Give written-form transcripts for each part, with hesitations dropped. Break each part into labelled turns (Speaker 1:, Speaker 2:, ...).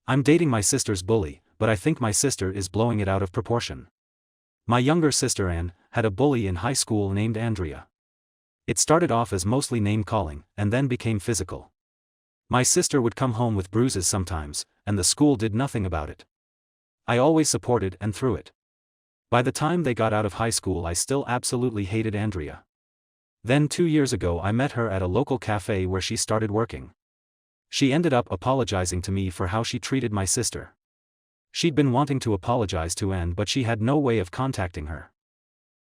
Speaker 1: I'm dating my sister's bully, but I think my sister is blowing it out of proportion. My younger sister Anne had a bully in high school named Andrea. It started off as mostly name-calling, and then became physical. My sister would come home with bruises sometimes, and the school did nothing about it. I always supported and threw it. By the time they got out of high school I still absolutely hated Andrea. Then 2 years ago I met her at a local cafe where she started working. She ended up apologizing to me for how she treated my sister. She'd been wanting to apologize to Anne but she had no way of contacting her.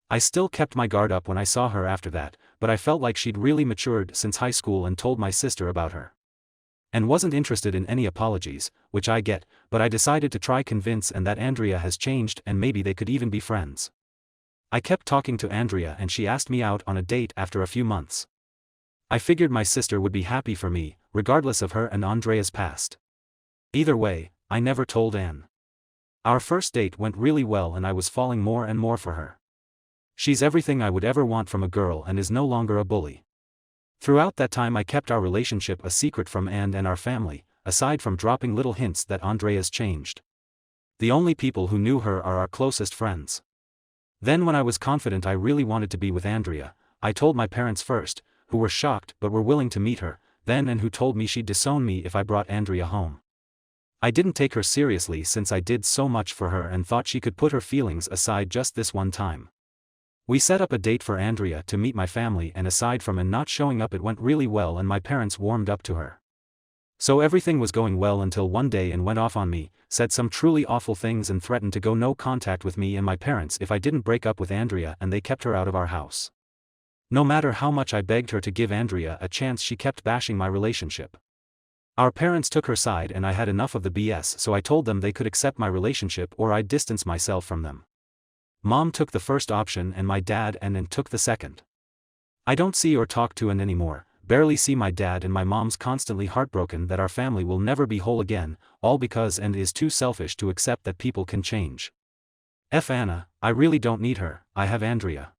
Speaker 1: I still kept my guard up when I saw her after that, but I felt like she'd really matured since high school and told my sister about her. And wasn't interested in any apologies, which I get, but I decided to try convince Anne that Andrea has changed and maybe they could even be friends. I kept talking to Andrea and she asked me out on a date after a few months. I figured my sister would be happy for me, regardless of her and Andrea's past. Either way, I never told Anne. Our first date went really well and I was falling more and more for her. She's everything I would ever want from a girl and is no longer a bully. Throughout that time I kept our relationship a secret from Anne and our family, aside from dropping little hints that Andrea's changed. The only people who knew her are our closest friends. Then when I was confident I really wanted to be with Andrea, I told my parents first, who were shocked but were willing to meet her, then and who told me she'd disown me if I brought Andrea home. I didn't take her seriously since I did so much for her and thought she could put her feelings aside just this one time. We set up a date for Andrea to meet my family and aside from Anne not showing up it went really well and my parents warmed up to her. So everything was going well until one day Anne went off on me, said some truly awful things and threatened to go no contact with me and my parents if I didn't break up with Andrea and they kept her out of our house. No matter how much I begged her to give Andrea a chance she kept bashing my relationship. Our parents took her side and I had enough of the BS so I told them they could accept my relationship or I'd distance myself from them. Mom took the first option and my dad and Anne took the second. I don't see or talk to Anne anymore, barely see my dad and my mom's constantly heartbroken that our family will never be whole again, all because Anne is too selfish to accept that people can change. Anna, I really don't need her, I have Andrea.